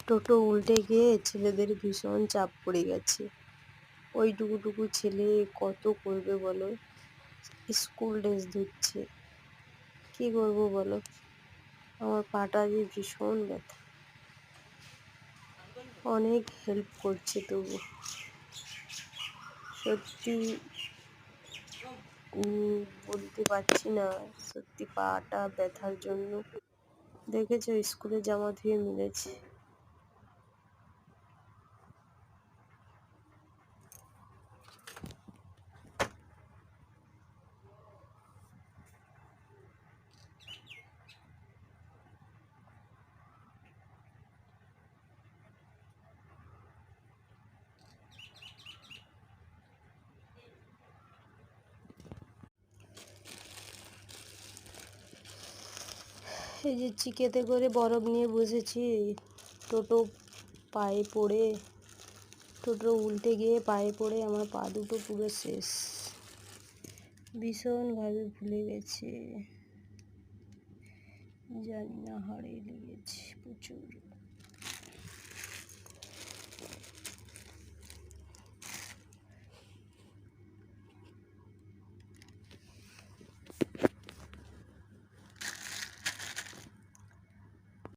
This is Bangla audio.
টোটো উল্টে গিয়ে ছেলেদের ভীষণ চাপ পড়ে গেছে। ওইটুকু ছেলে কত করবে বলো? স্কুল ড্রেস ধুচ্ছে। কি করবো বলো? আমার পাটা যে ভীষণ ব্যথা। অনেক হেল্প করছে তবু সত্যি বলতে পারছি না, সত্যি পাটা ব্যথার জন্য। দেখেছো স্কুলে জামা ধুয়ে মিলেছে। এই যে চিকেতে করে বরফ নিয়ে বসেছি, টোটো পায়ে পড়ে, টোটো উল্টে গিয়ে পায়ে পড়ে আমার পা দুটো পুরো শেষ, ভীষণভাবে ফুলে গেছে। জানি না হাড়ে লেগেছে প্রচুর।